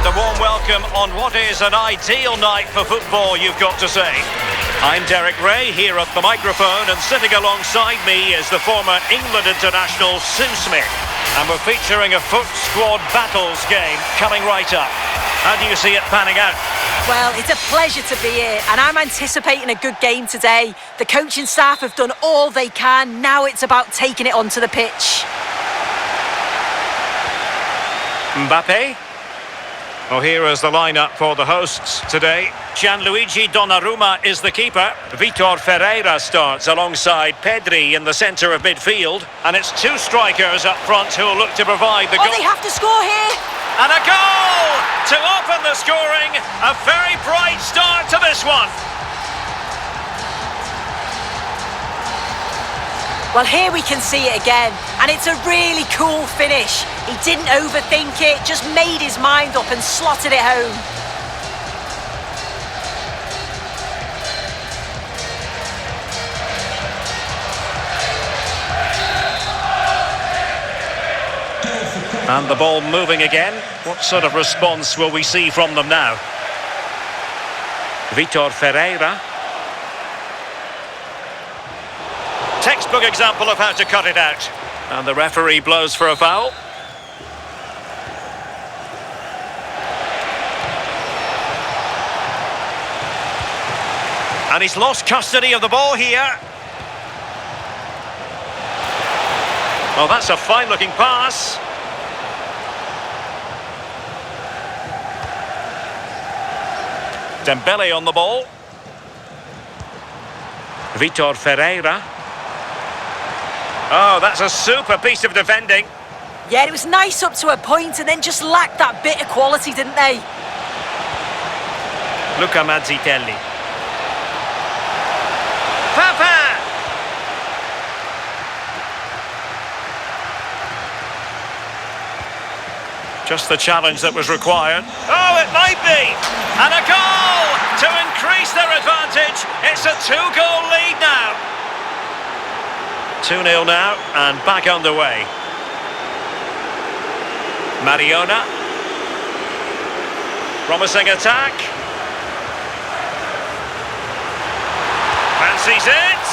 And a warm welcome on what is an ideal night for football, you've got to say. I'm Derek Ray, here at the microphone, and sitting alongside me is the former England international Sue Smith. And we're featuring a Foot Squad Battles game coming right up. How do you see it panning out? Well, it's a pleasure to be here, and I'm anticipating a good game today. The coaching staff have done all they can. Now it's about taking it onto the pitch. Mbappe. Well, here is the lineup for the hosts today. Gianluigi Donnarumma is the keeper. Vitor Ferreira starts alongside Pedri in the centre of midfield. And it's two strikers up front who will look to provide the goal. Oh, they have to score here! And a goal to open the scoring. A very bright start to this one. Well, here we can see it again, and it's a really cool finish. He didn't overthink it, just made his mind up and slotted it home. And the ball moving again. What sort of response will we see from them now? Vitor Ferreira. Textbook example of how to cut it out. And the referee blows for a foul. And he's lost custody of the ball here. Oh, that's a fine-looking pass. Dembele on the ball. Vitor Ferreira. Oh, that's a super piece of defending. Yeah, it was nice up to a point and then just lacked that bit of quality, didn't they? Luca Mazzitelli. Papa! Just the challenge that was required. Oh, it might be! And a goal to increase their advantage. It's a two-goal lead now. 2-0 now, and back underway. Mariona. Promising attack. Fancies it.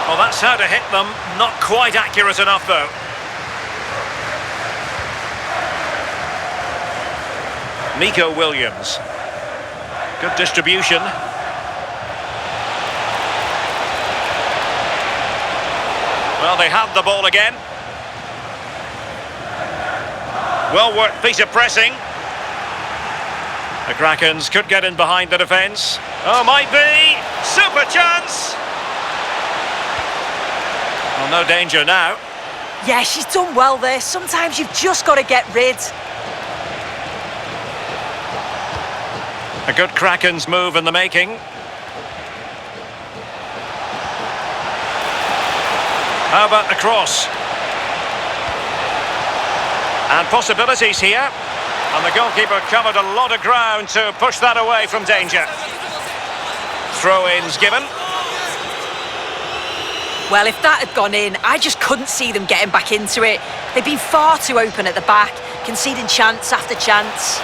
Well, that's how to hit them. Not quite accurate enough, though. Nico Williams. Good distribution. Well, they have the ball again. Well-worked piece of pressing. The Krakens could get in behind the defence. Oh, might be. Super chance. Well, no danger now. Yeah, she's done well there. Sometimes you've just got to get rid. A good Krakens move in the making. How about the cross? And possibilities here. And the goalkeeper covered a lot of ground to push that away from danger. Throw-ins given. Well, if that had gone in, I just couldn't see them getting back into it. They've been far too open at the back, conceding chance after chance.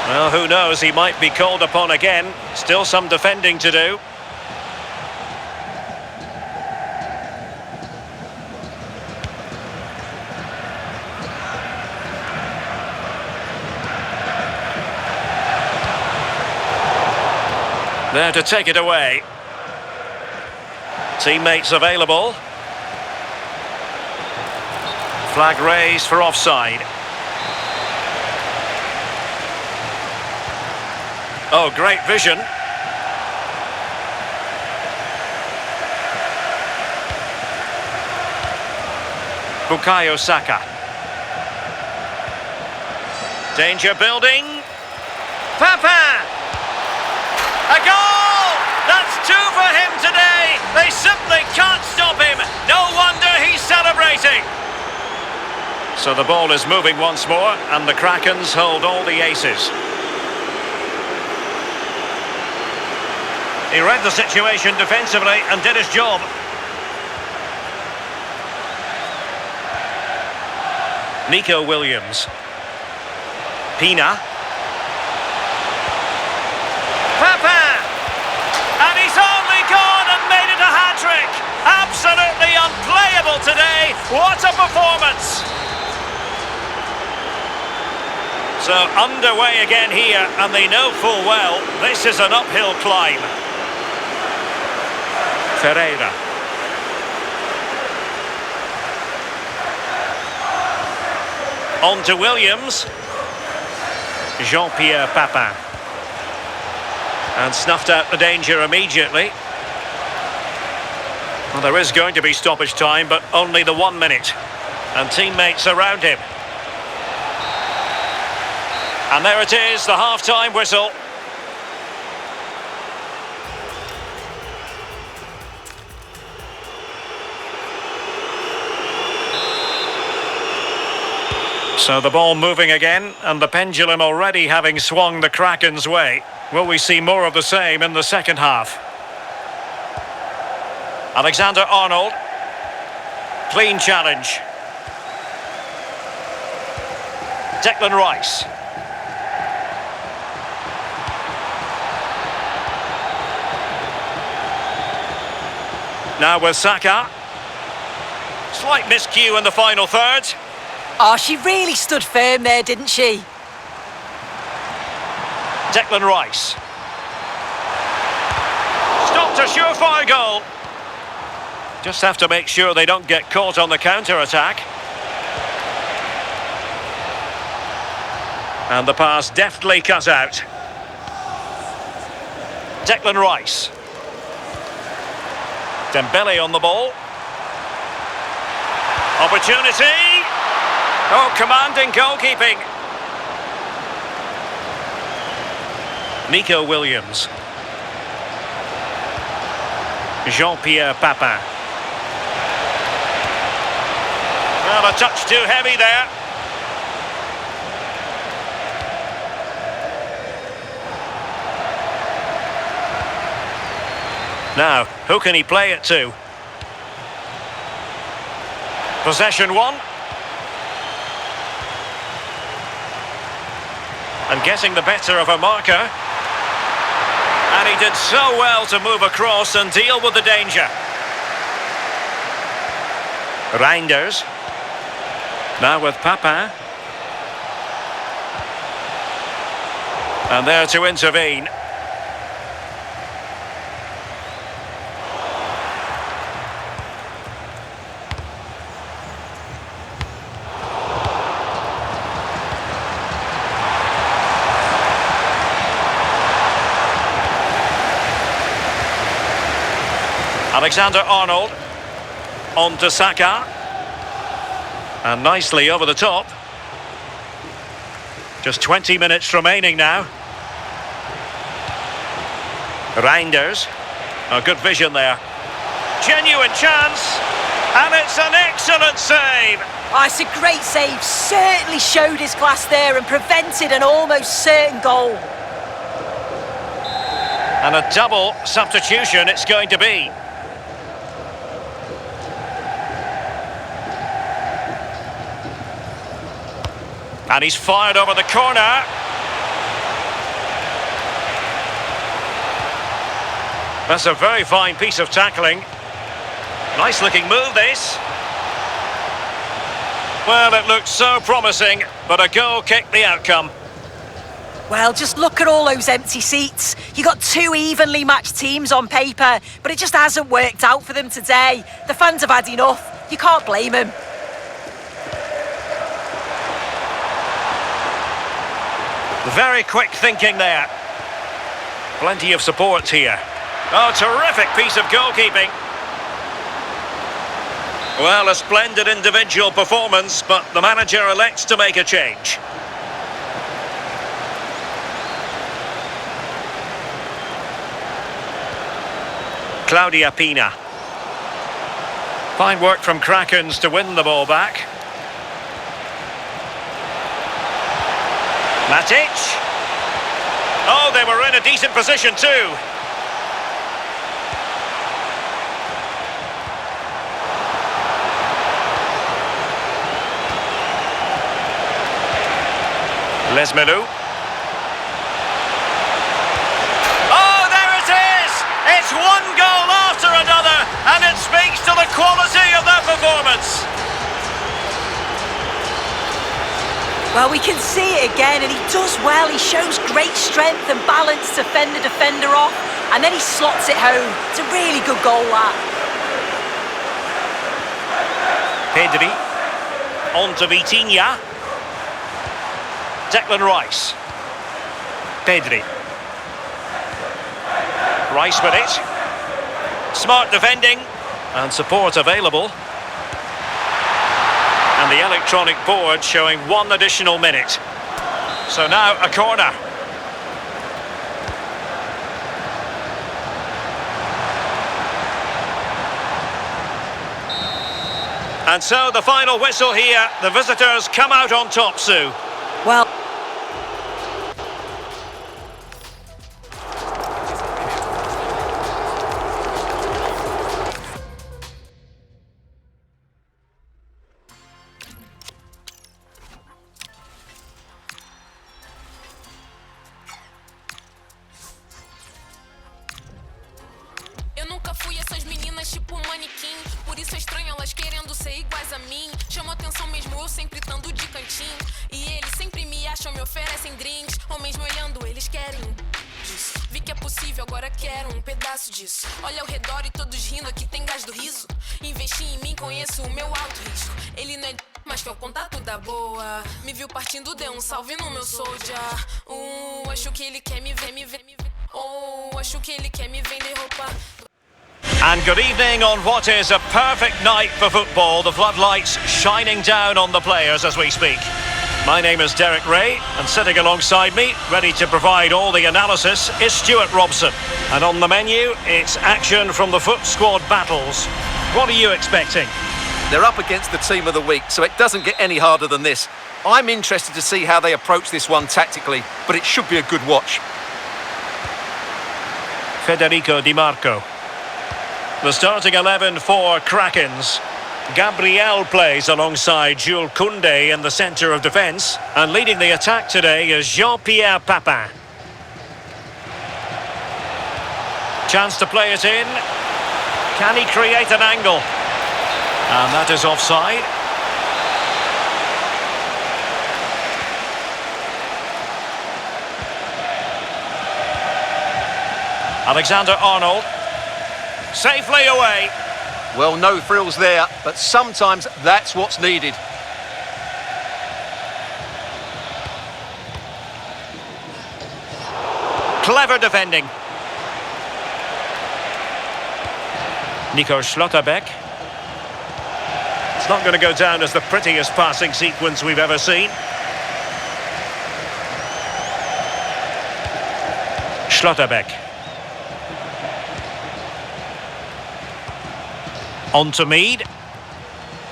Well, who knows? He might be called upon again. Still some defending to do. There to take it away. Teammates available. Flag raised for offside. Oh, great vision. Bukayo Saka. Danger building. Papa! A goal! That's two for him today. They simply can't stop him. No wonder he's celebrating. So the ball is moving once more, and the Krakens hold all the aces. He read the situation defensively and did his job. Nico Williams. Pina. moments. So underway again here, and they know full well this is an uphill climb. Ferreira. On to Williams. Jean-Pierre Papin. And snuffed out the danger immediately. Well, there is going to be stoppage time, but only the 1 minute. And teammates around him. And there it is, the half-time whistle. So the ball moving again, and the pendulum already having swung the Kraken's way. Will we see more of the same in the second half? Alexander-Arnold. Clean challenge. Declan Rice. Now with Saka. Slight miscue in the final third. Oh, she really stood firm there, didn't she? Declan Rice. Stopped a surefire goal. Just have to make sure they don't get caught on the counter-attack. And the pass deftly cut out. Declan Rice. Dembele on the ball. Opportunity. Oh, commanding goalkeeping. Nico Williams. Jean-Pierre Papin. Well, a touch too heavy there. Now, who can he play it to? Possession one. And getting the better of a marker. And he did so well to move across and deal with the danger. Reinders. Now with Papin. And there to intervene. Alexander-Arnold. On to Saka. And nicely over the top. Just 20 minutes remaining now. Reinders. Oh, good vision there. Genuine chance. And it's an excellent save. Oh, it's a great save. Certainly showed his class there and prevented an almost certain goal. And a double substitution it's going to be. And he's fired over the corner. That's a very fine piece of tackling. Nice looking move, this. Well, it looked so promising, but a goal kicked the outcome. Well, just look at all those empty seats. You got two evenly matched teams on paper, but it just hasn't worked out for them today. The fans have had enough. You can't blame them. Very quick thinking there. Plenty of support here. Oh, terrific piece of goalkeeping. Well, a splendid individual performance, but the manager elects to make a change. Claudia Pina. Fine work from Krakens to win the ball back. Matic. Oh, they were in a decent position too. Les Melou. Oh, there it is! It's one goal after another, and it speaks to the quality of that performance. Well, we can see it again, and he does well. He shows great strength and balance to fend the defender off, and then he slots it home. It's a really good goal, that. Pedri. On to Vitinha. Declan Rice. Pedri. Rice with it. Smart defending. And support available. And the electronic board showing 1 additional minute. So now a corner. And so the final whistle here. The visitors come out on top, Sue. Well... Eu nunca fui essas meninas tipo manequim. Por isso é estranho elas querendo ser iguais a mim. Chamo atenção mesmo eu sempre estando de cantinho. E eles sempre me acham, me oferecem drinks. Ou mesmo olhando, eles querem disso. Vi que é possível, agora quero um pedaço disso. Olha ao redor e todos rindo, aqui tem gás do riso. Investi em mim, conheço o meu alto risco. Ele não é mas que é o contato da boa. Me viu partindo, deu um salve no meu soldier. Acho que ele quer me ver, me ver, me ver. Acho que ele quer me vender roupa. And good evening on what is a perfect night for football. The floodlights shining down on the players as we speak. My name is Derek Ray, and sitting alongside me, ready to provide all the analysis, is Stuart Robson. And on the menu, it's action from the Foot Squad battles. What are you expecting? They're up against the team of the week, so it doesn't get any harder than this. I'm interested to see how they approach this one tactically, but it should be a good watch. Federico Di Marco. The starting 11 for Krakens. Gabriel plays alongside Jules Koundé in the centre of defence, and leading the attack today is Jean-Pierre Papin. Chance to play it in. Can he create an angle? And that is offside. Alexander-Arnold. Safely away. Well, no frills there, but sometimes that's what's needed. Clever defending. Nico Schlotterbeck. It's not going to go down as the prettiest passing sequence we've ever seen. Schlotterbeck. On to Mead.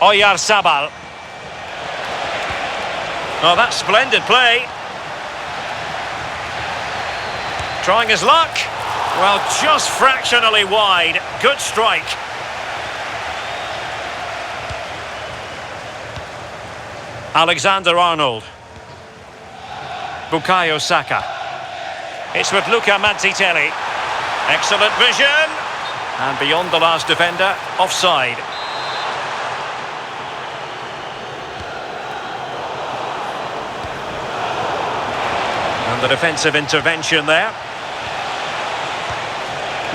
Oyarzabal. Oh, that's splendid play. Trying his luck. Well, just fractionally wide. Good strike. Alexander-Arnold. Bukayo Saka. It's with Luca Mazzitelli. Excellent vision. And beyond the last defender, offside. And the defensive intervention there.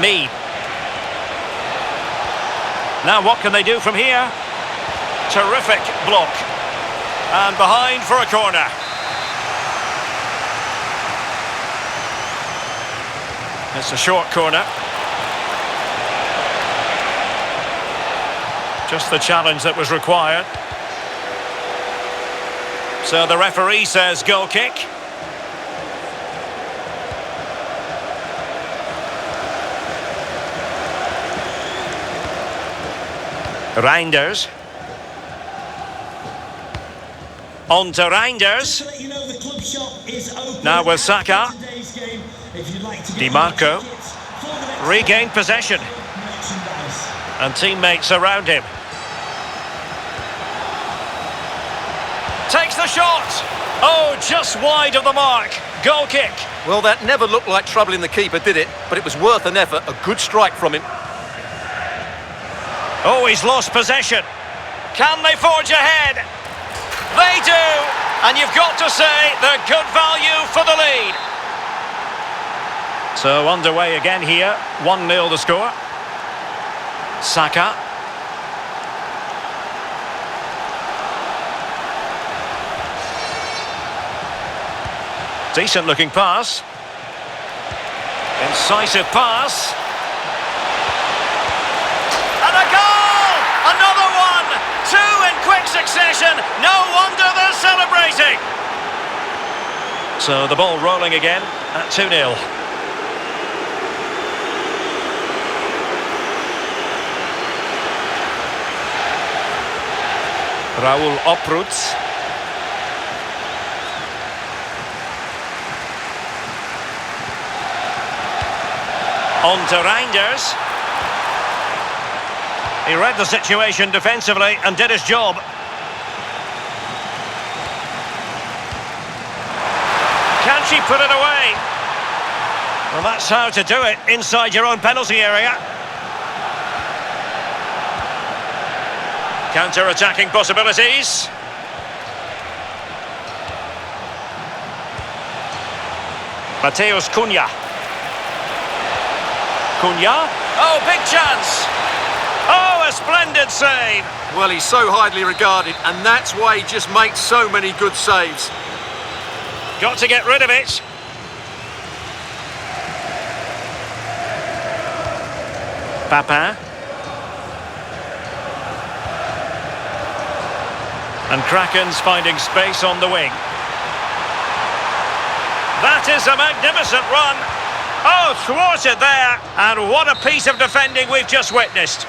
Mead. Now what can they do from here? Terrific block. And behind for a corner. It's a short corner. Just the challenge that was required. So the referee says goal kick. Reinders. On to Reinders. Now with Saka. Di Marco. Regained possession. And teammates around him. Takes the shot. Oh, just wide of the mark. Goal kick. Well, that never looked like troubling the keeper, did it? But it was worth an effort. A good strike from him. Oh, he's lost possession. Can they forge ahead? They do. And you've got to say they're good value for the lead. So underway again here. 1-0 the score. Saka. Decent looking pass. Incisive pass. And a goal! Another one! 2 in quick succession. No wonder they're celebrating. So the ball rolling again at 2-0. Raúl Opruz. On to Reinders. He read the situation defensively and did his job. Can she put it away? Well, that's how to do it inside your own penalty area. Counter-attacking possibilities. Mateus Cunha. Cunha. Oh, big chance. Oh, a splendid save. Well, he's so highly regarded, and that's why he just makes so many good saves. Got to get rid of it. Papin. And Kraken's finding space on the wing. That is a magnificent run. Oh, thwarted there. And what a piece of defending we've just witnessed.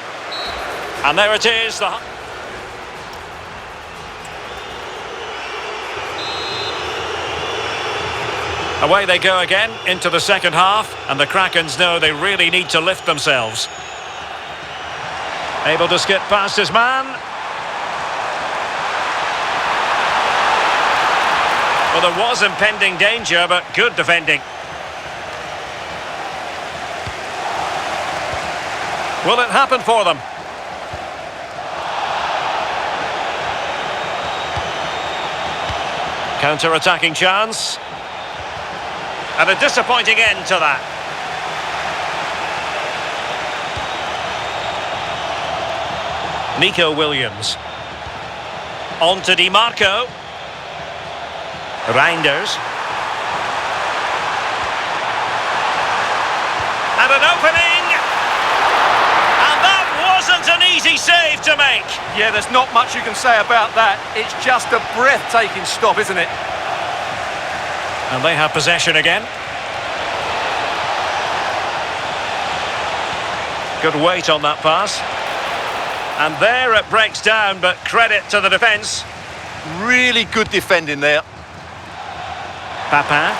And there it is. Away they go again into the second half. And the Krakens know they really need to lift themselves. Able to skip past his man. Well, there was impending danger, but good defending. Will it happen for them? Counter-attacking chance. And a disappointing end to that. Nico Williams. On to Di Marco. Reinders. And an opening. And that wasn't an easy save to make. Yeah, there's not much you can say about that. It's just a breathtaking stop, isn't it? And they have possession again. Good weight on that pass. And there it breaks down, but credit to the defence. Really good defending there. Papin.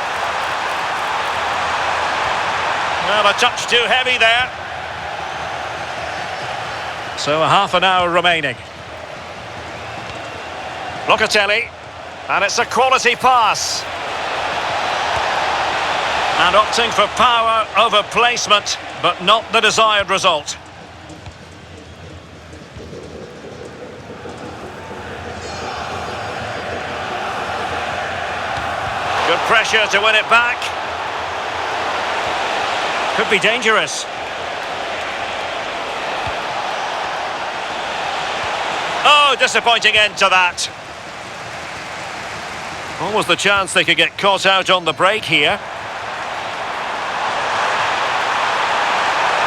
Well, a touch too heavy there. So a half an hour remaining. Locatelli. And it's a quality pass. And opting for power over placement, but not the desired result. Good pressure to win it back. Could be dangerous. Oh, disappointing end to that. What was the chance they could get caught out on the break here?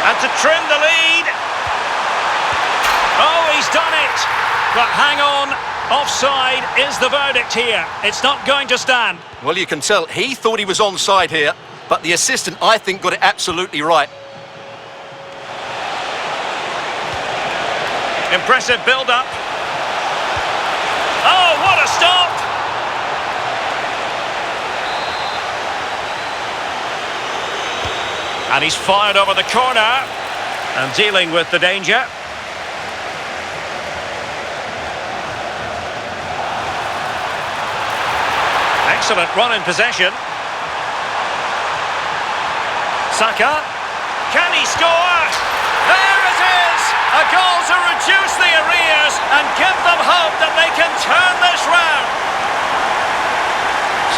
And to trim the lead. Oh, he's done it. But hang on. Offside is the verdict here. It's not going to stand. Well, you can tell he thought he was onside here, but the assistant, I think, got it absolutely right. Impressive build-up. Oh, what a stop! And he's fired over the corner and dealing with the danger. Excellent run in possession. Saka. Can he score? There it is! A goal to reduce the arrears and give them hope that they can turn this round.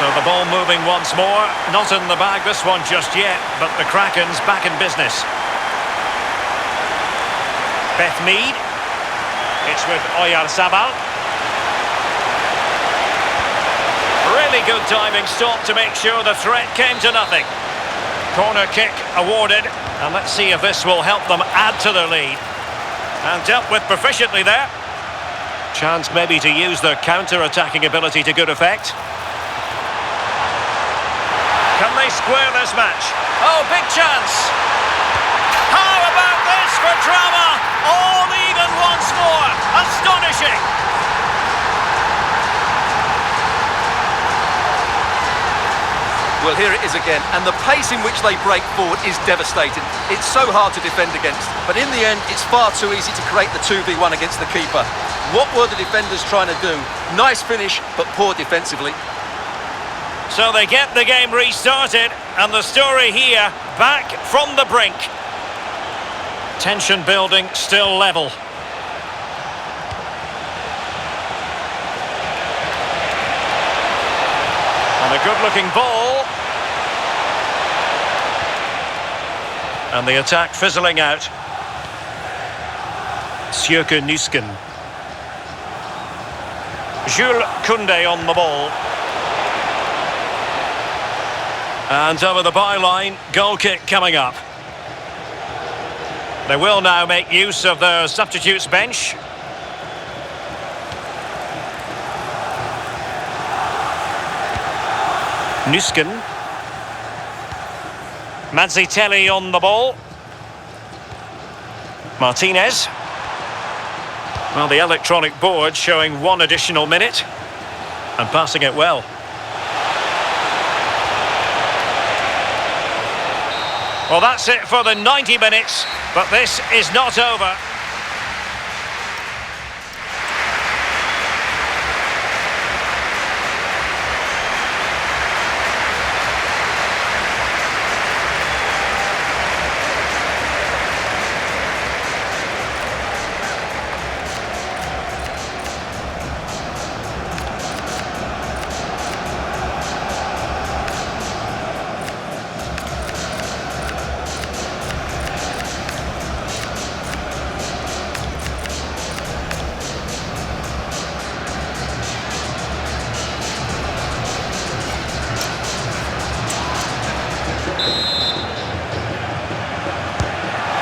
So the ball moving once more. Not in the bag this one just yet, but the Kraken's back in business. Beth Mead. It's with Oyarzabal. Really good diving stop to make sure the threat came to nothing. Corner kick awarded, and let's see if this will help them add to their lead. And dealt with proficiently there. Chance maybe to use their counter-attacking ability to good effect. Can they square this match? Oh, big chance! How about this for drama? All even once more. Astonishing! Well, here it is again, and the pace in which they break forward is devastating. It's so hard to defend against, but in the end, it's far too easy to create the 2v1 against the keeper. What were the defenders trying to do? Nice finish, but poor defensively. So they get the game restarted, and the story here, back from the brink. Tension building, still level. And a good-looking ball. And the attack fizzling out. Sjoeke Nysken. Jules Koundé on the ball. And over the byline, goal kick coming up. They will now make use of their substitutes bench. Nysken. Mazzitelli on the ball. Martinez. Well, the electronic board showing 1 additional minute. And passing it well. Well, that's it for the 90 minutes, but this is not over.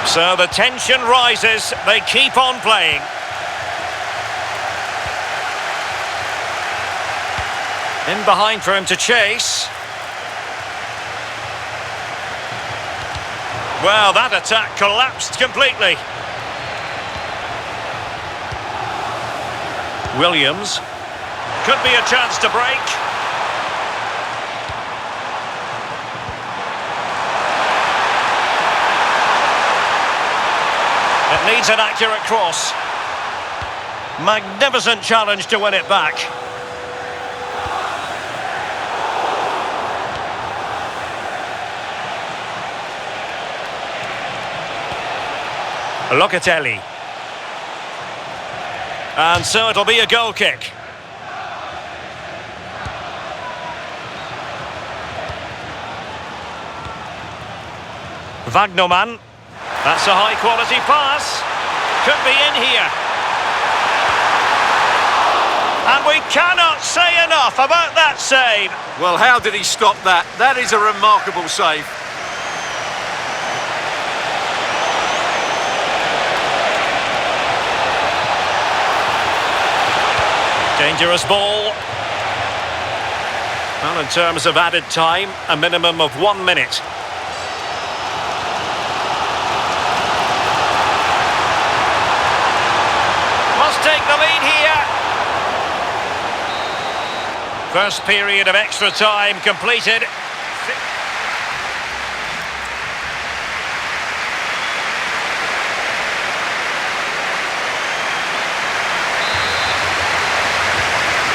So the tension rises, they keep on playing. In behind for him to chase. Well, that attack collapsed completely. Williams. Could be a chance to break. It needs an accurate cross. Magnificent challenge to win it back. Locatelli. And so it'll be a goal kick. Wagnerman. That's a high-quality pass. Could be in here. And we cannot say enough about that save. Well, how did he stop that? That is a remarkable save. Dangerous ball. Well, in terms of added time, a minimum of 1 minute. Must take the lead here. First period of extra time completed.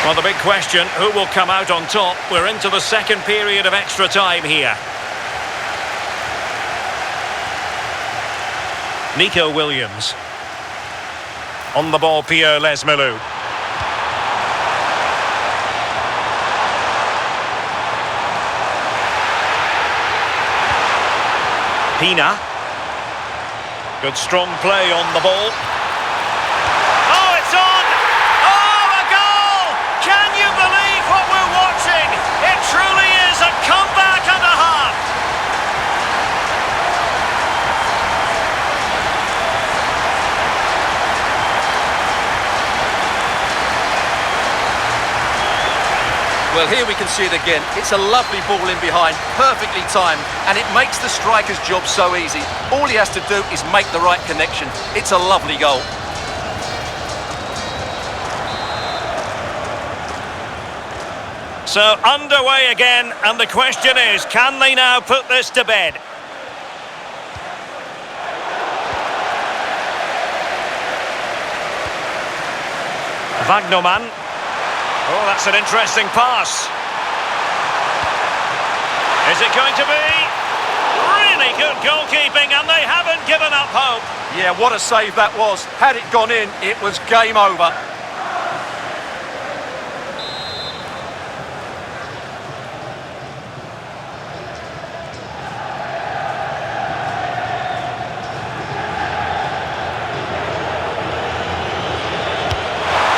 Well, the big question, who will come out on top? We're into the second period of extra time here. Nico Williams. On the ball, Pierre Lees-Melou. Pina. Good strong play on the ball. Oh, it's on! Oh, a goal! Can you believe what we're watching? It truly is a comeback and a half. Well, here we can see it again. It's a lovely ball in behind, perfectly timed, and it makes the striker's job so easy. All he has to do is make the right connection. It's a lovely goal. So underway again, and the question is, can they now put this to bed? Wagnerman. Oh, that's an interesting pass. Is it going to be? Really good goalkeeping, and they haven't given up hope. Yeah, what a save that was. Had it gone in, it was game over.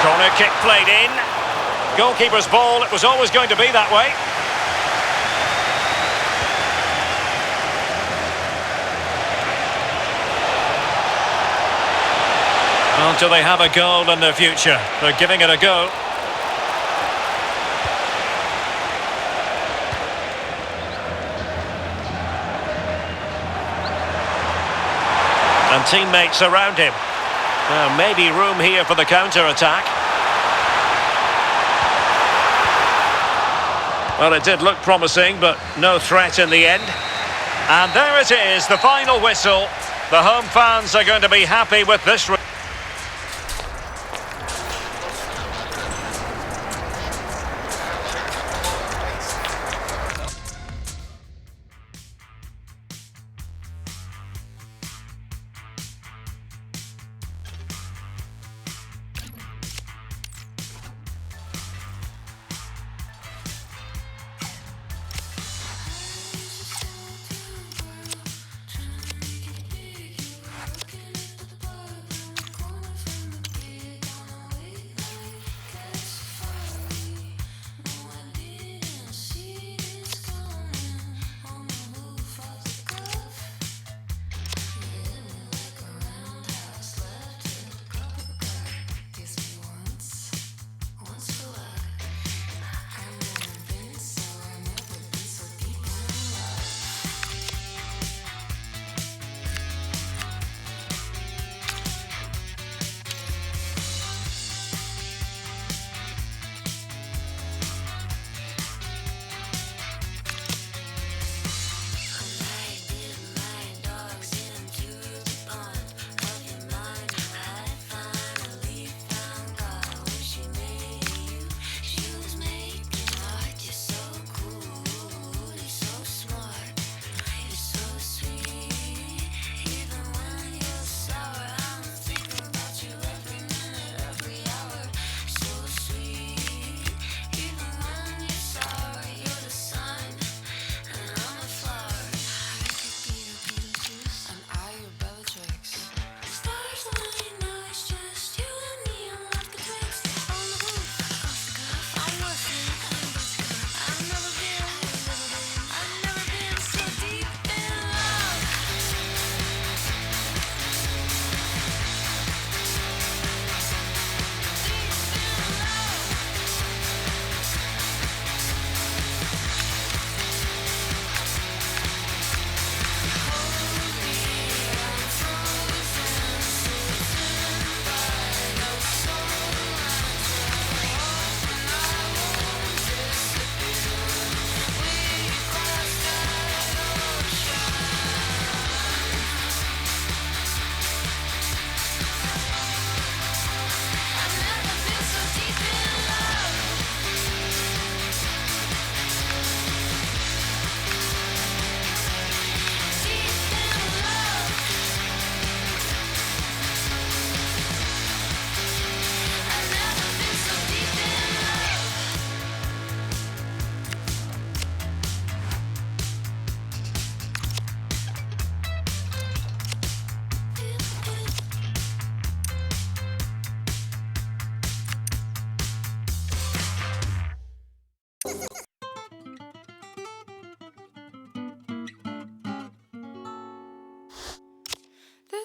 Corner kick played in. Goalkeeper's ball, it was always going to be that way. Well, do they have a goal in their future? They're giving it a go. And teammates around him. Maybe room here for the counter-attack. Well, it did look promising, but no threat in the end. And there it is, the final whistle. The home fans are going to be happy with this.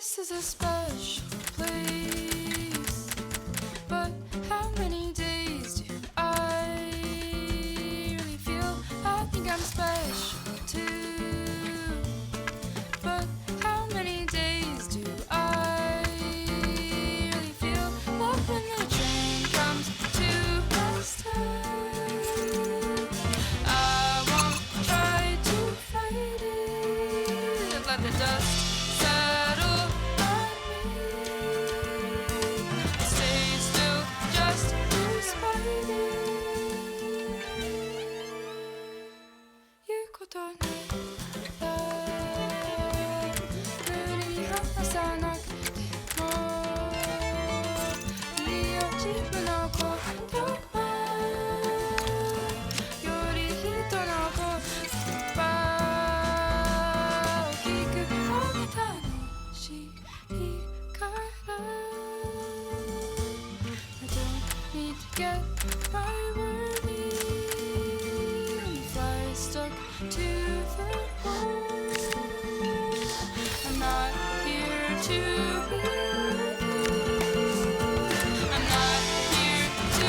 This is a special place, but how many days do I really feel? I think I'm special too, but how many days do I really feel? Love when the train comes to my stop. I won't try to fight it, let the dust settle on me. Stay still just to spite it. 言うことない無理話さなくてもいいよ自分のことはより人の言葉を聞くのが楽しいから I don't need to get my word in if I stuck to the wall. I'm not here to be with you. I'm not here to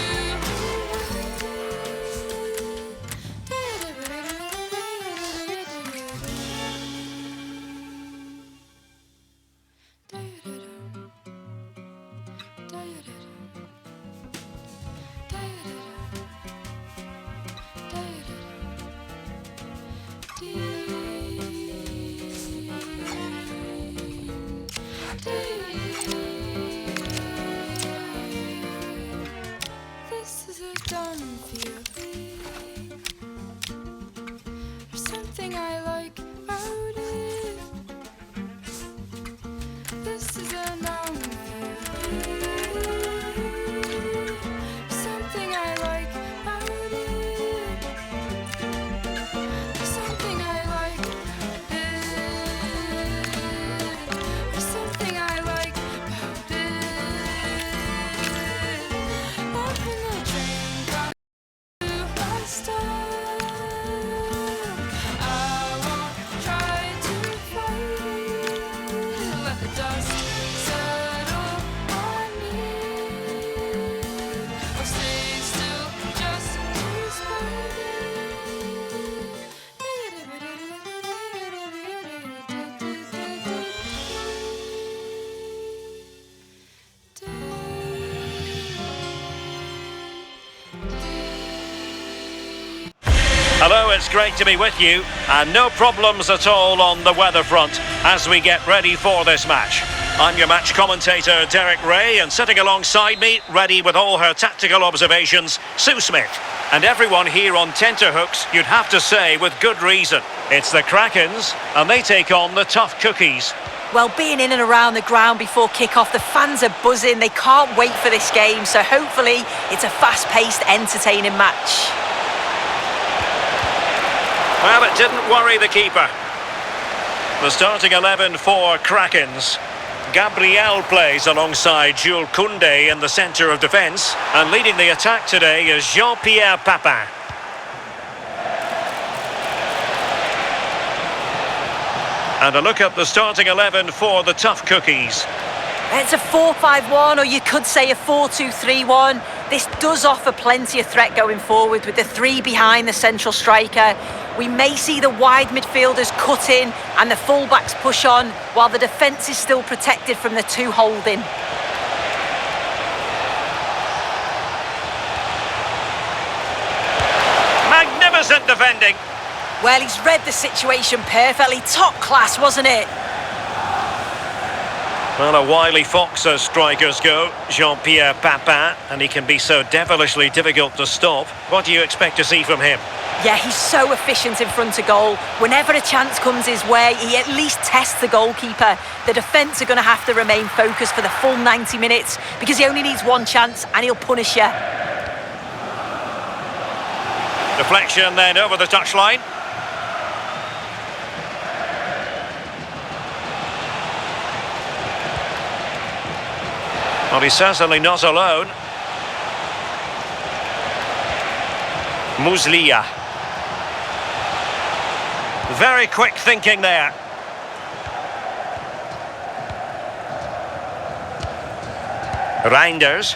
This is a dumb feeling. There's something I like about it. This is a numb feeling. There's something I like about it. There's something I like about it. There's something I like about it. Love when the train comes to my stop. I won't try to fight it. Let the dust settle on me. Or stay still just to spite Hello, it's great to be with you, and no problems at all on the weather front as we get ready for this match. I'm your match commentator, Derek Ray, and sitting alongside me, ready with all her tactical observations, Sue Smith. And everyone here on tenterhooks, you'd have to say with good reason. It's the Krakens, and they take on the Tough Cookies. Well, being in and around the ground before kick-off, the fans are buzzing. They can't wait for this game, so hopefully it's a fast-paced, entertaining match. Well, it didn't worry the keeper. The starting 11 for Krakens. Gabriel plays alongside Jules Koundé in the centre of defence, and leading the attack today is Jean-Pierre Papin. And a look at the starting 11 for the Tough Cookies. It's a 4-5-1, or you could say a 4-2-3-1. This does offer plenty of threat going forward with the three behind the central striker. We may see the wide midfielders cut in and the fullbacks push on, while the defence is still protected from the two holding. Magnificent defending. Well, he's read the situation perfectly. Top class, wasn't it? Well, a wily fox as strikers go, Jean-Pierre Papin, and he can be so devilishly difficult to stop. What do you expect to see from him? Yeah, he's so efficient in front of goal. Whenever a chance comes his way, he at least tests the goalkeeper. The defence are going to have to remain focused for the full 90 minutes because he only needs one chance and he'll punish you. Deflection then over the touchline. Well, he's certainly not alone. Muslia. Very quick thinking there. Reinders.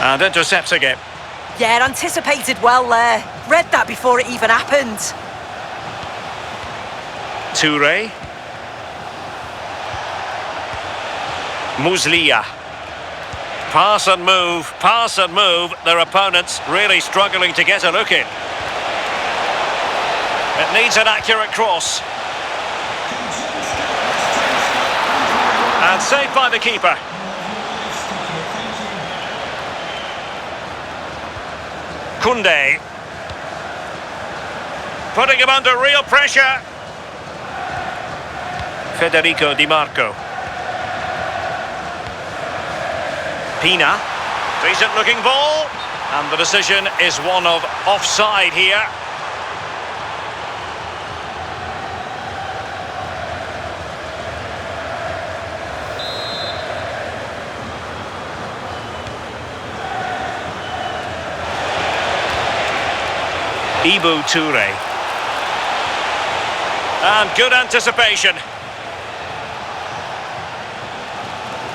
And intercepts again. Yeah, anticipated well there. Read that before it even happened. Toure. Muslia. Pass and move. Their opponents really struggling to get a look in. It needs an accurate cross. And saved by the keeper. Koundé. Putting him under real pressure. Federico Di Marco. Pina. Decent looking ball. And the decision is one of offside here. Ibu Toure. And good anticipation.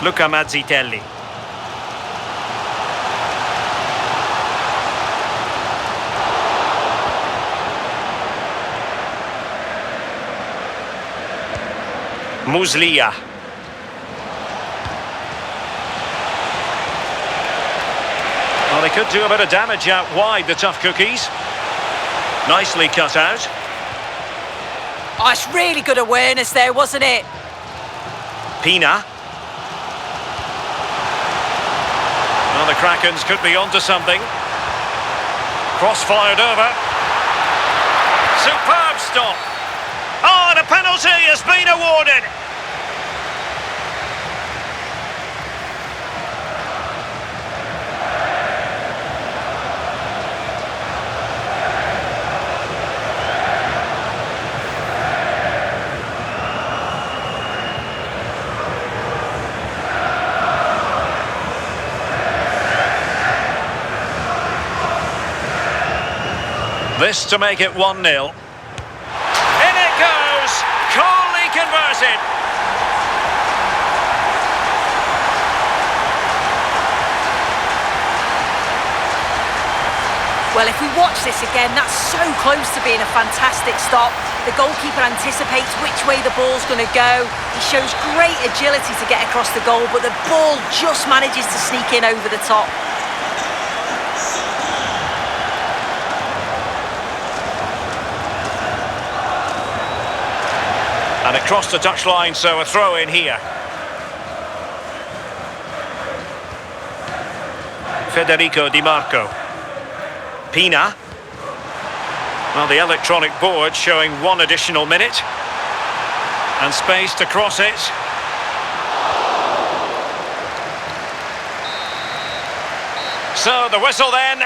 Luca Mazzitelli. Muslia. Well, they could do a bit of damage out wide, the tough cookies. Nicely cut out. Oh, it's really good awareness there, wasn't it? Pina. Well, the Krakens could be onto something. Cross fired over. Superb stop. Oh, and a penalty has been awarded. This to make it 1-0. In it goes! Coolly converted! Well, if we watch this again, that's so close to being a fantastic stop. The goalkeeper anticipates which way the ball's going to go. He shows great agility to get across the goal, but the ball just manages to sneak in over the top. And across the touchline, so a throw in here. Federico Di Marco. Pina. Well, the electronic board showing 1 additional minute. And space to cross it. So the whistle then.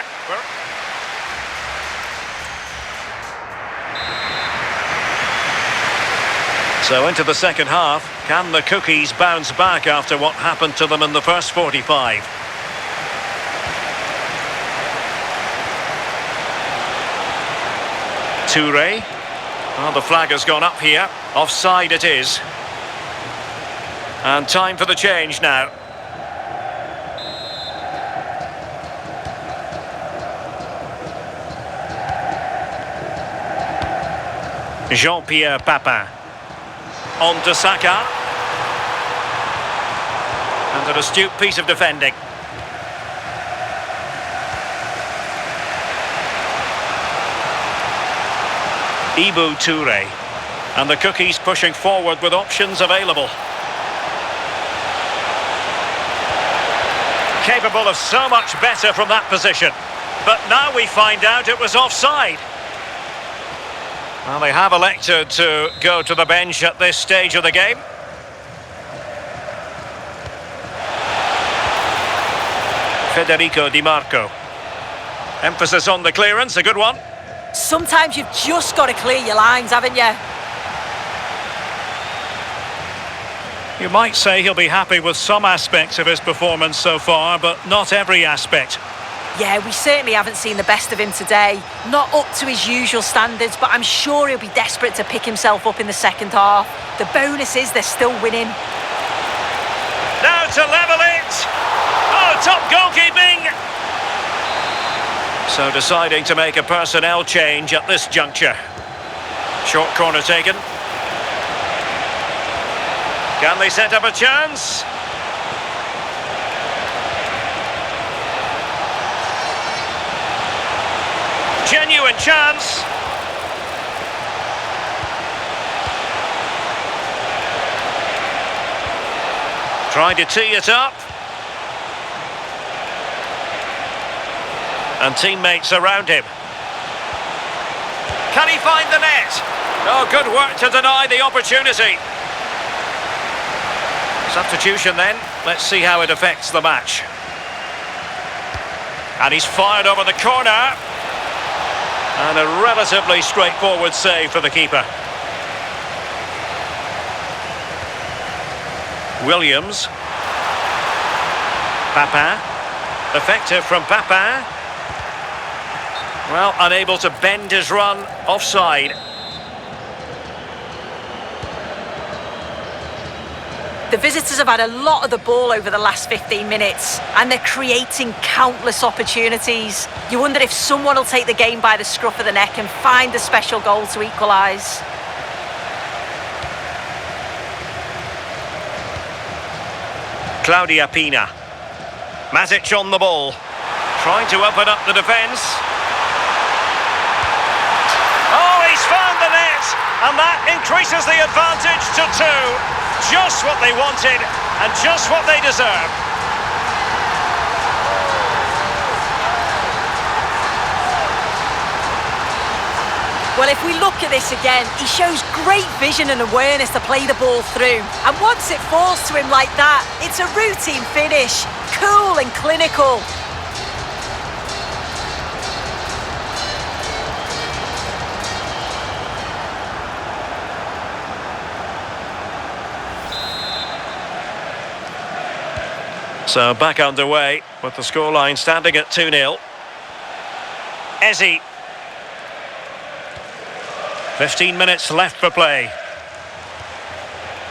So into the second half, can the cookies bounce back after what happened to them in the first 45? Toure. Well, the flag has gone up here. Offside it is. And time for the change now. Jean-Pierre Papin. On to Saka. And an astute piece of defending. Ibu Toure. And the cookies pushing forward with options available. Capable of so much better from that position. But now we find out it was offside. Well, they have elected to go to the bench at this stage of the game. Federico Di Marco. Emphasis on the clearance, a good one. Sometimes you've just got to clear your lines, haven't you? You might say he'll be happy with some aspects of his performance so far, but not every aspect. Yeah, we certainly haven't seen the best of him today. Not up to his usual standards, but I'm sure he'll be desperate to pick himself up in the second half. The bonus is they're still winning. Now to level it. Oh, top goalkeeping. So deciding to make a personnel change at this juncture. Short corner taken. Can they set up a chance? Genuine chance. Trying to tee it up. And teammates around him. Can he find the net? Oh, good work to deny the opportunity. Substitution then. Let's see how it affects the match. And he's fired over the corner. And a relatively straightforward save for the keeper. Williams. Papin. Effective from Papin. Well, unable to bend his run, offside. The visitors have had a lot of the ball over the last 15 minutes and they're creating countless opportunities. You wonder if someone will take the game by the scruff of the neck and find the special goal to equalise. Claudia Pina. Matic on the ball. Trying to open up the defence. Oh, he's found the net! And that increases the advantage to 2. Just what they wanted and just what they deserve. Well, if we look at this again, he shows great vision and awareness to play the ball through. And once it falls to him like that, it's a routine finish. Cool and clinical. So back underway with the scoreline standing at 2-0. Eze. 15 minutes left for play.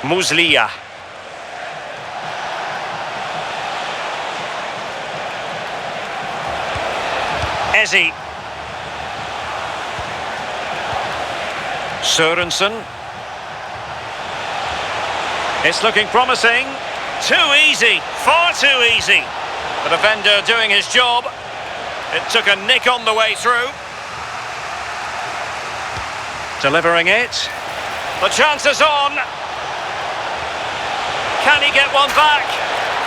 Muslia. Eze. Sørensen. It's looking promising. Too easy, far too easy. The defender doing his job. It took a nick on the way through. Delivering it. The chance is on. Can he get one back?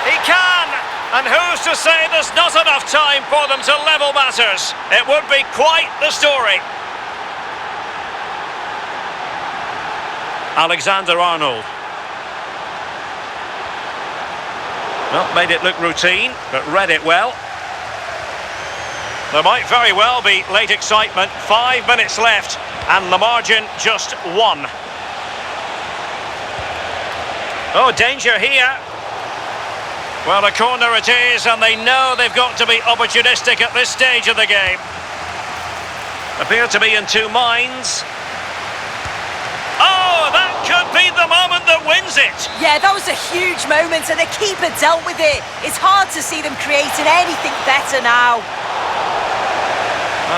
He can! And who's to say there's not enough time for them to level matters? It would be quite the story. Alexander-Arnold. Well, made it look routine, but read it well. There might very well be late excitement. 5 minutes left, and the margin just 1. Oh, danger here. Well, a corner it is, and they know they've got to be opportunistic at this stage of the game. Appear to be in two minds. Oh, that could be the moment that wins it. Yeah, that was a huge moment and the keeper dealt with it. It's hard to see them creating anything better now.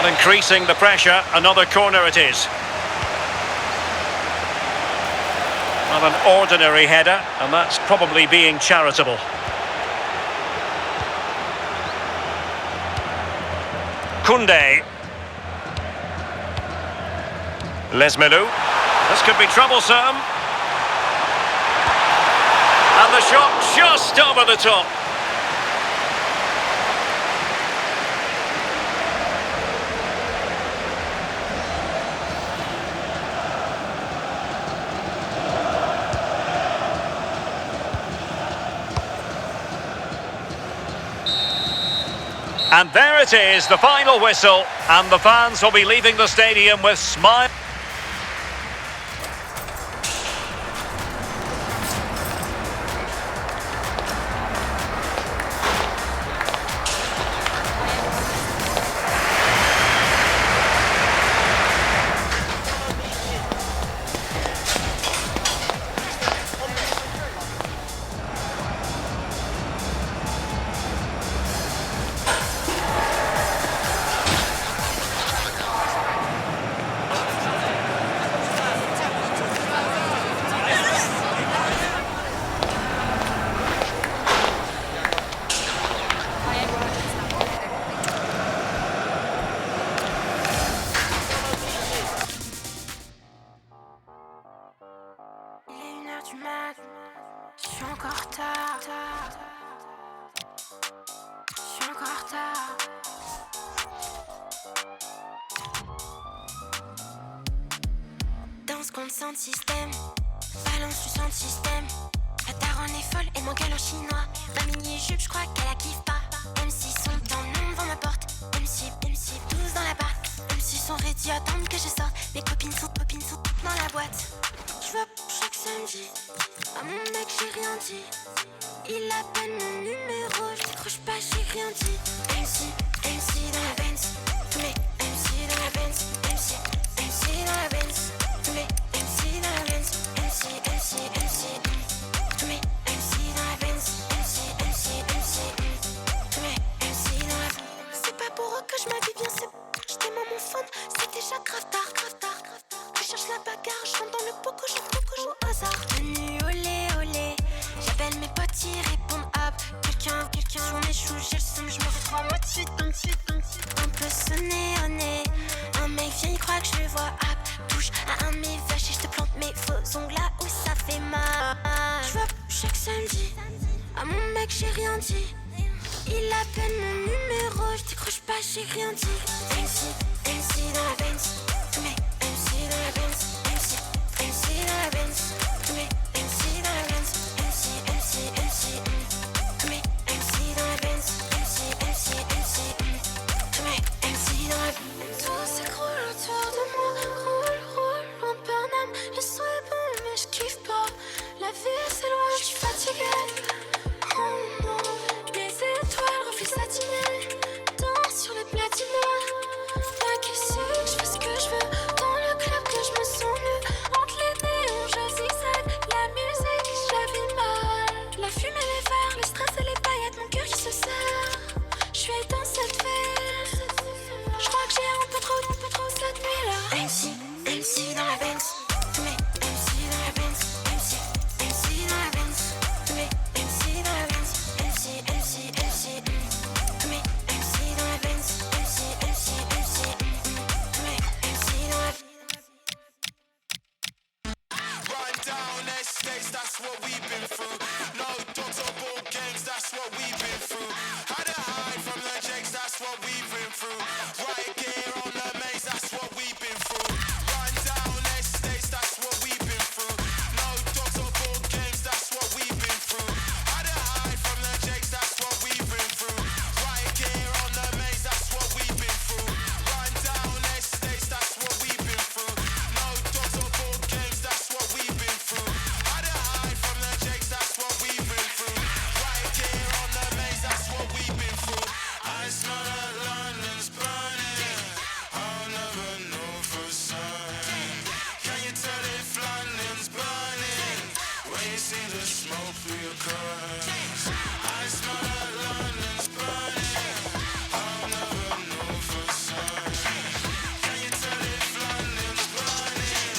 And increasing the pressure, another corner it is. Not an ordinary header, and that's probably being charitable. Koundé. Lesmelou. This could be troublesome. And the shot just over the top. And there it is, the final whistle, and the fans will be leaving the stadium with smiles. du mat. Je suis encore en retard. Je suis encore en retard. Danse contre sound système. Balance du sound système. La daronne est folle et mon gueule en chinois. Ma mini-jupe, je crois qu'elle la kiffe pas. MC sont dans le nom devant ma porte. MC, tous dans la barre. MC sont ready, attendent que je sorte. Mes copines sont dans la boîte. Je vois chaque samedi. À mon mec, j'ai rien dit. Il appelle mon numéro, je décroche pas, j'ai rien dit. MC dans la Benz. Tous mes MC dans la Benz. MC dans la Benz. Tous mes MC dans la Benz. MC. Tous mes MC dans la Benz. MC. Tous mes MC dans la Benz. C'est pas pour eux que je m'habille bien, j'étais dans mon phone, c'est déjà grave tard. Je cherche la bagarre, je rentre dans le poco, je joue au hasard. Menu olé, j'appelle mes potes, ils répondent hop. Quelqu'un sur mes choux, j'ai le seum, je me retrouve en mode suite. Un peu sonné au nez. Un mec vient, il croit que je le vois hop. Touche à un de mes vaches et je te plante mes faux ongles là où ça fait mal. Je vois chaque samedi. À mon mec, j'ai rien dit. Il appelle mon numéro, je décroche pas, j'ai rien dit. MC dans la Benz. Tous mes MC dans la Benz. MC dans la Benz. Tous mes MC dans la Benz. MC. Tous mes MC dans la Benz. MC. Tous mes MC dans la Benz. Tout s'écroule autour de moi. Roule en Burnham. Le son est bon mais je kiffe pas. La vie c'est loin, je suis fatiguée. Oh non. Les étoiles reflètent satinées. Danse sur les platinos. Pas qu'ici que je fais ce que je veux. Dans le club que je me sens mieux. Entre les néons je zigzag. La musique je vis mal. La fumée, les verres, le stress et les paillettes. Mon cœur qui se serre. Je suis dans cette ville. Je crois que j'ai un peu trop cette nuit là. MC dans la Benz. Tous mes MC dans la Benz. MC dans la Benz. Tous mes MC dans la Benz. MC. Tous mes MC dans la Benz. MC. Tous mes MC dans la Benz. Run down estates, that's what we've been through. No dogs or board games, that's what we've been through. Had to hide from the jakes, that's what we've been through. Right gear on the maze, that's what we've been through. Run down estates, that's what we've been through. No dogs or board games, that's what we've been through. Had to hide from the jakes, that's what we've been through. Right gear on the maze, that's what we've been through. Run down estates, that's what we've been through. No dogs or board games, that's what we've been through. Had to hide from the jakes, that's what we've been through. Right gear on the maze, that's what we've been through. I smell that London's burning. I'll never know for certain. Can you tell if London's burning when you see the smoke through your curtains? I smell that London's burning. I'll never know for certain. Can you tell if London's burning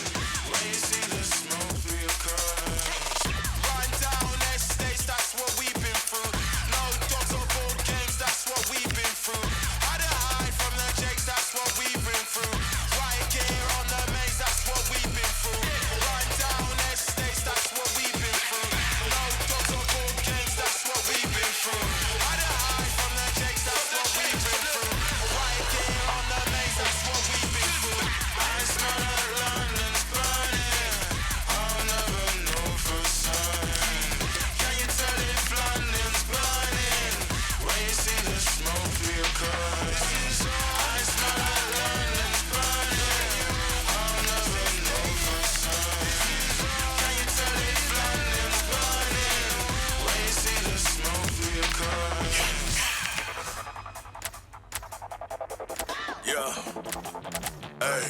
when you see the smoke through your curtains? Run down estates, that's what we've been through. No dogs or board games, that's what we've been through. Had to hide from the jakes, that's what we've been through. Right gear on the maze, that's what we've been through. Run down estates, that's what we've been through. No dogs or board games, that's what we've been through. Had to hide from the jakes, that's what we've been through. Right gear on the maze, that's what we've been through. I smell that London's burning. I'll never know for certain. Can you tell if London's burning when you see the smoke through your curtains? I smell that London's burning. I'll never know for certain. Can you tell if London's burning when you see the smoke through your curtains? Yeah. Hey.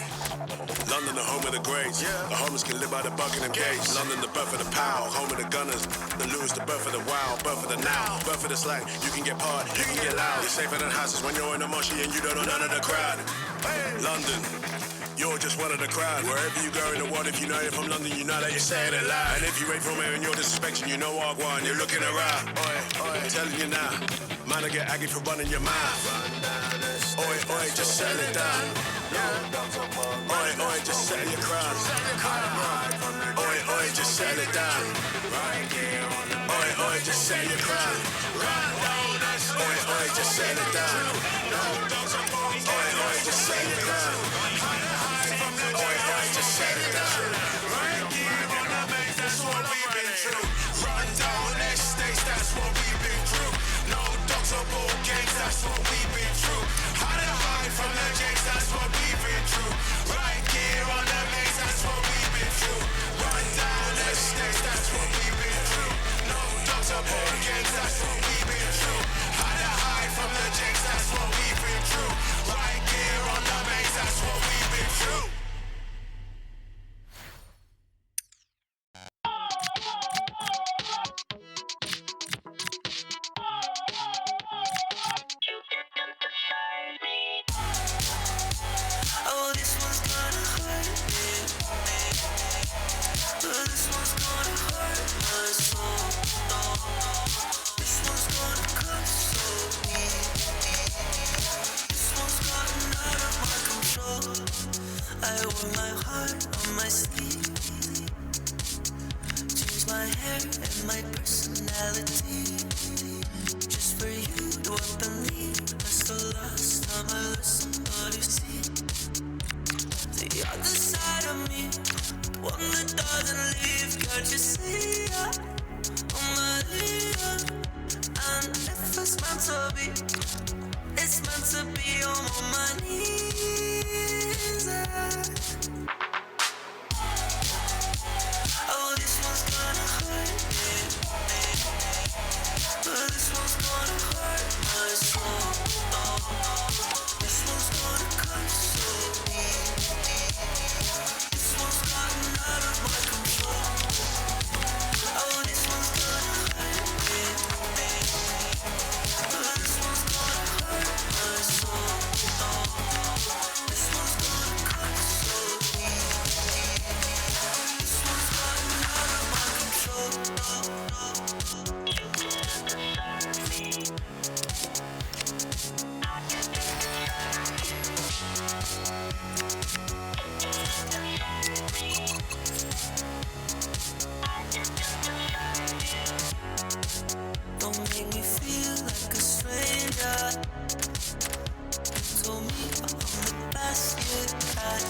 London, the home of the greats. The homeless can live by the Buckingham Gates. London, the birth of the power. Home of the gunners. The lose, the birth of the wild. Birth of the now. Birth of the slang. You can get hard, you can get loud. You're safer than houses when you're in a moshi and you don't know none of the crowd. London, you're just one of the crowd. Wherever you go in the world, if you know you're from London, you know that you're saying it loud. And if you ain't from here and you're disrespecting, you know what I want. You're looking around. I'm telling you now. Man, I get aggy for running your mouth. Oi, just settle it down. Oi, just settle your crown. Oi, just settle it down. Right here on the oi, oi, just settle your crown. Oi, oi, just settle it down. Oi, oi, just settle your crown. Oi, oi, just settle it down. Right here on the maze, that's what we've been through. Run down estates, that's what we've been through. No dogs or ball games, that's what we've been through. How to hide from the jakes, that's what we've been through. Right here on the maze, that's what we've been through. Run down estates, that's what we've been through. No dogs or ball games, that's what we've been through. How to hide from the jakes, that's what we've been through. Right here on the maze, that's what we've been through. Oh, this one's gonna hurt me. This one's gonna hurt my soul. This one's gonna cut so deep. This one's gotten out of my control. I wore my heart on my sleeve. Changed my hair and my personality. Just for you to believe. That's the last time I let somebody see the other side of me, one that doesn't leave. Can't you see it? Oh my dear. And if it's meant to be, it's meant to be on my knees. Oh, this one's gonna hurt me. This one's gonna hurt my soul. This one's gonna cut so deep. This one's gotten out of my control. Oh, this one's gonna hurt me. This one's gonna hurt my soul. This one's gonna cut so deep. This one's gotten out of my control. Don't make me feel like a stranger. You told me I'm the best you got.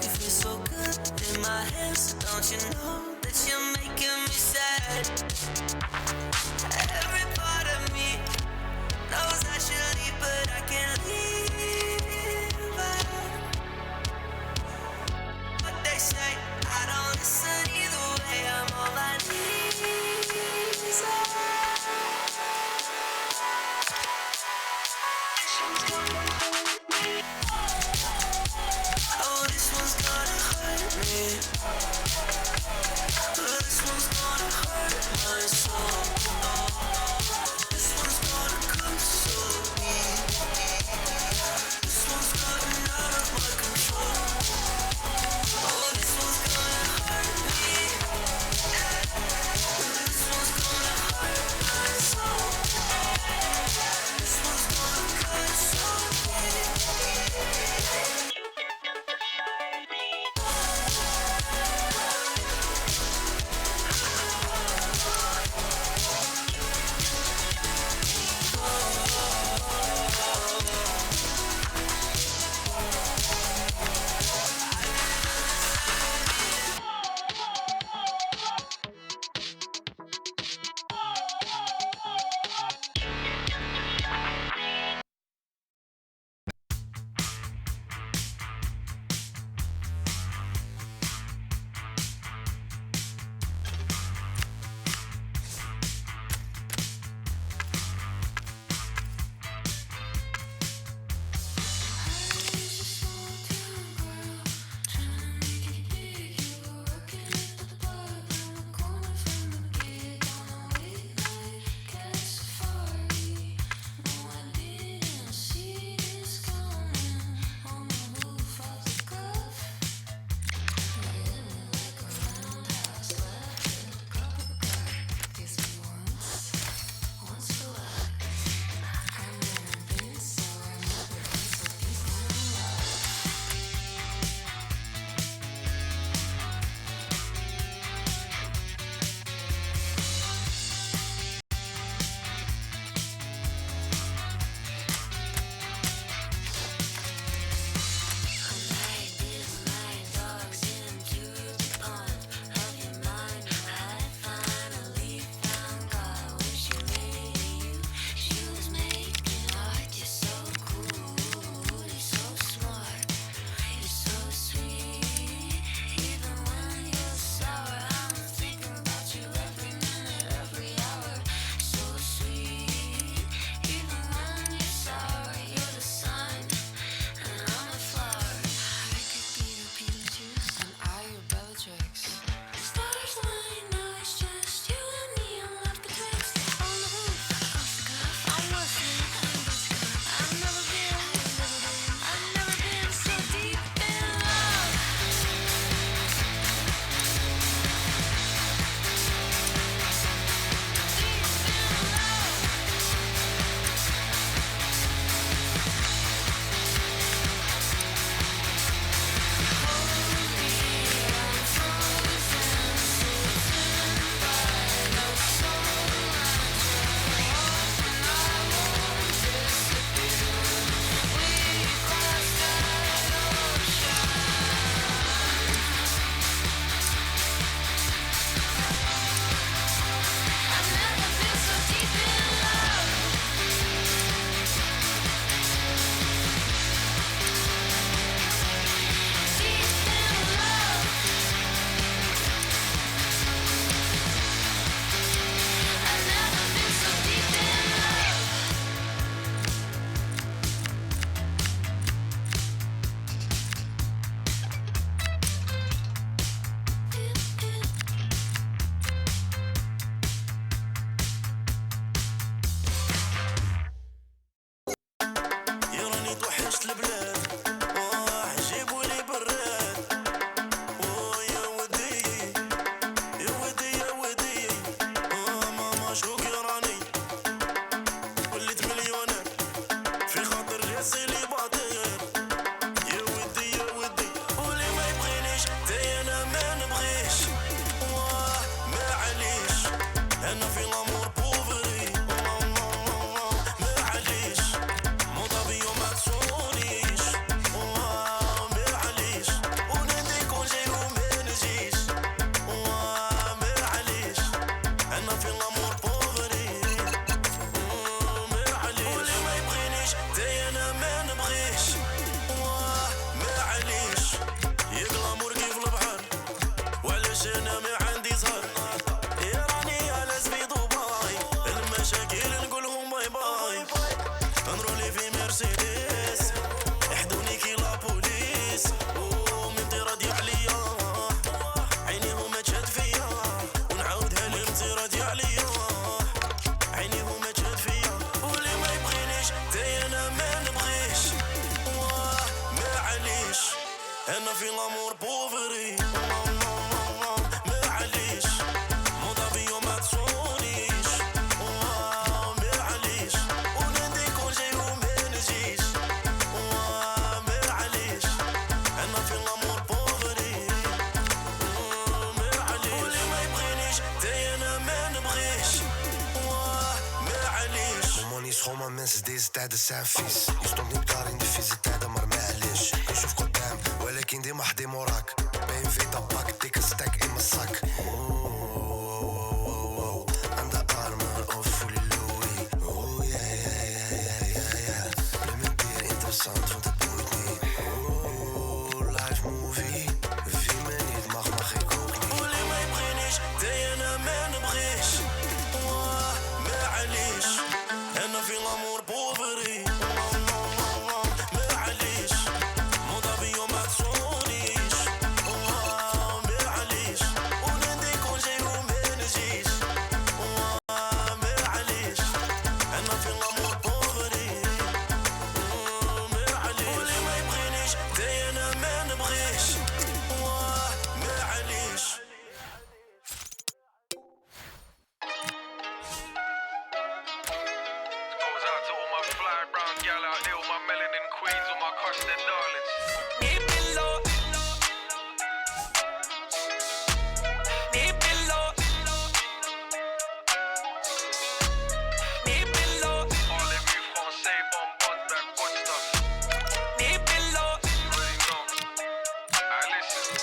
You feel so good in my hands, don't you know that you're making me sad? Every part of me knows I should leave, but I can't leave. What they say, I don't listen either way. I'm all I need. Oh, this one's gonna hurt me. This one's gonna hurt my soul. deze tijden zijn vies. Je stond niet klaar in die vieze tijden, maar معليش نشوف قدام ولكن ديما حدي موراك BMW tabak, dikke stek in mijn zak. Aan de armen of fully Louis. Oh yeah. Neem een bier, interessant, want het boeit niet. Oh, live movie. Wie me niet mag ik ook niet. قولي ما يبغينيش داينا ما نبغيش معليش انا في الامور بوفري معليش موضة بيو ما تصونيش معليش ونادي كون جاي وما نجيش معليش انا في الامور بوفري معليش قولي ما يبغينيش داينا ما نبغيش معليش Goes out to all my fly brown gal out there, all my melanin queens, all my custard darlings. Parlez-vous français, bonbon, that good stuff. Already know. Alright, listen.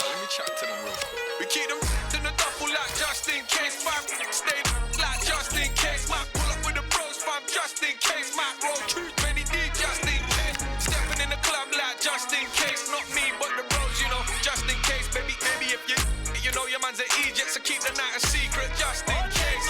Let me chat to them real quick. We keep them in the duffel like just in case, fam. Stay like just in case, might pull up with the bros, fam. Just in case, might roll cute, many D just in case. Stepping in the club like just in case, not me but the bros, you know. Just in case, baby, if you know your man's an Egypt, so keep the night a secret. Just in case.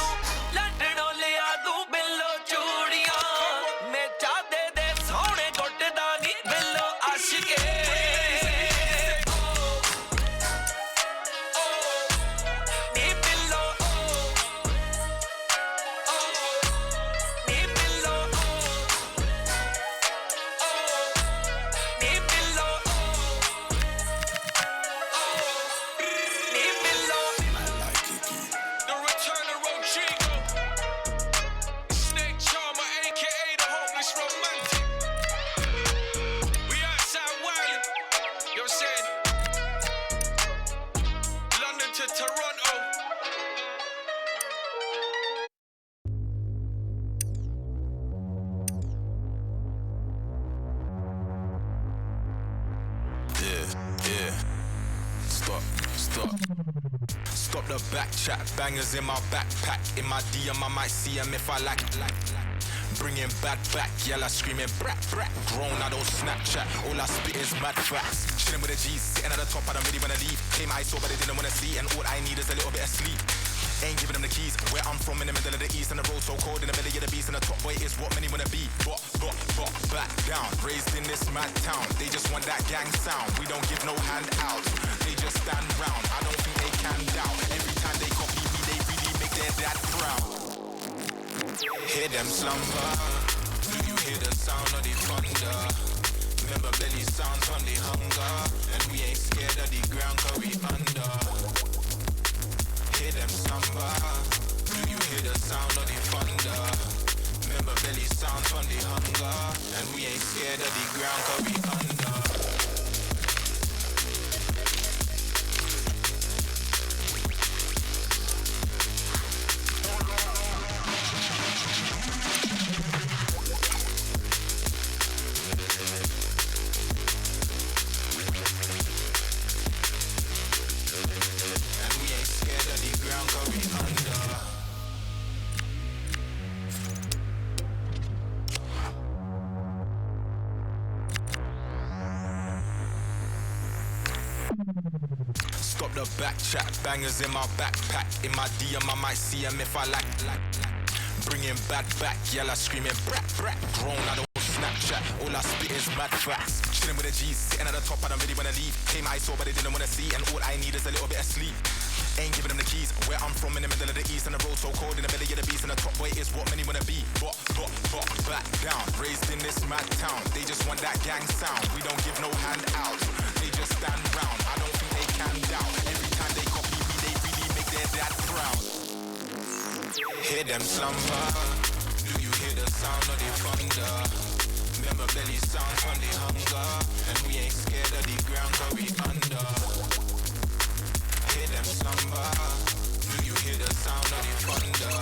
The return of Rodrigo, Snake Charmer, aka the hopeless romantic. We outside wildin', you know what I'm saying? London to Toronto. Yeah. Stop the back chat, bangers in my backpack. In my DM, I might see them if I like. Bringing bad back, yella screaming brat. Grown, I don't Snapchat, all I spit is mad facts. Chilling with the G's, sitting at the top, I don't really wanna leave. Came I saw, but they didn't wanna see, and all I need is a little bit of sleep. Ain't giving them the keys. Where I'm from in the middle of the east, and the road so cold in the belly of the beast, and the top boy is what many wanna be. Back down, raised in this mad town. They just want that gang sound. We don't give no handouts. They just stand round. I don't think they can doubt. Every time they copy me, they really make their dad proud. Hear them slumber. Do you hear the sound of the thunder? Remember belly sounds from the hunger, and we ain't scared of the ground 'cause we under. Hear them slumber. Do you hear the sound of the thunder? Remember belly sounds from the hunger, and we ain't scared of the ground 'cause we under. Stop the back chat, bangers in my backpack. In my DM, I might see them if I like. Bringing bad back, yella screaming brat, brat. Grown, I don't Snapchat, all I spit is mad facts. Chilling with the G's, sitting at the top, I don't really wanna leave. Came I saw, but they didn't wanna see, and all I need is a little bit of sleep. Ain't giving them the keys. Where I'm from, in the middle of the east, and the road so cold, in the middle of the beast, and the top boy is what many wanna be. But, back down, raised in this mad town. They just want that gang sound. We don't give no handouts. They just stand round. I don't think they can doubt. Every time they copy me, they really make their dad proud. Hear them slumber. Do you hear the sound of the thunder? Remember belly sounds from the hunger. And we ain't scared of the ground, cause we under. Hear them slumber. Do you hear the sound of the thunder?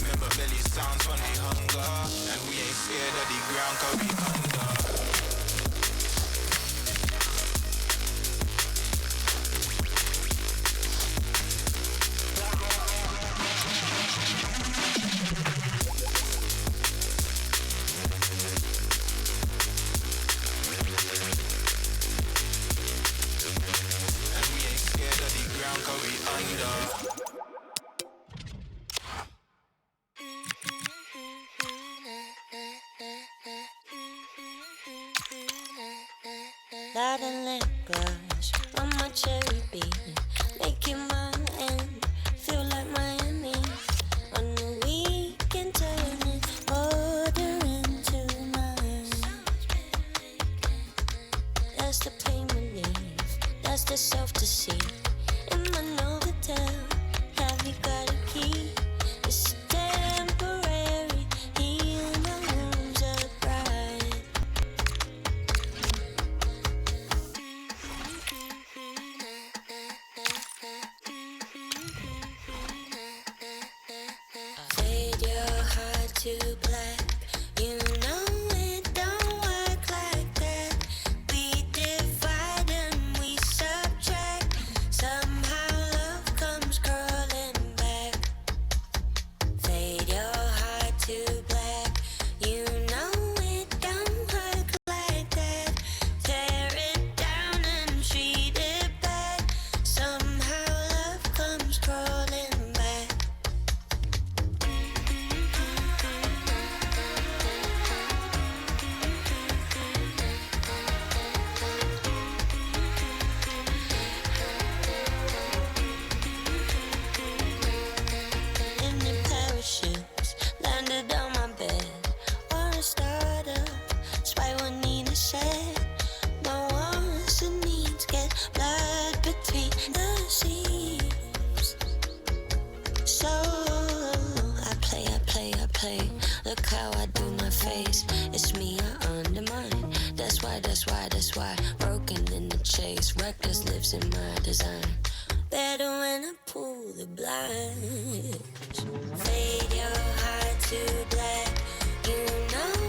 Remember belly sounds from the hunger. And we ain't scared of the ground, cause we under. Light a lip gloss on my cherry beat, make it my end, feel like Miami. On the weekend, turning order into mine. That's the pain relief, that's the self-deceit. In my Novotel, have you got a key? It's temporary, healing the wounds of pride. Fade your heart to black. You know it don't work like that. We divide and we subtract. Somehow love comes crawling back. Fade your heart to black. You know it don't work like that. Tear it down and treat it back. Somehow love comes crawling back. In the parachutes, landed on my bed. Wanna start up, despite what Nina said. My wants and needs get blood between the seams. So I play. Look how I do my face. It's me I undermine. That's why. Broken in the chase. Reckless lives in my design. Better when I pull the blinds. Fade your heart to black. You know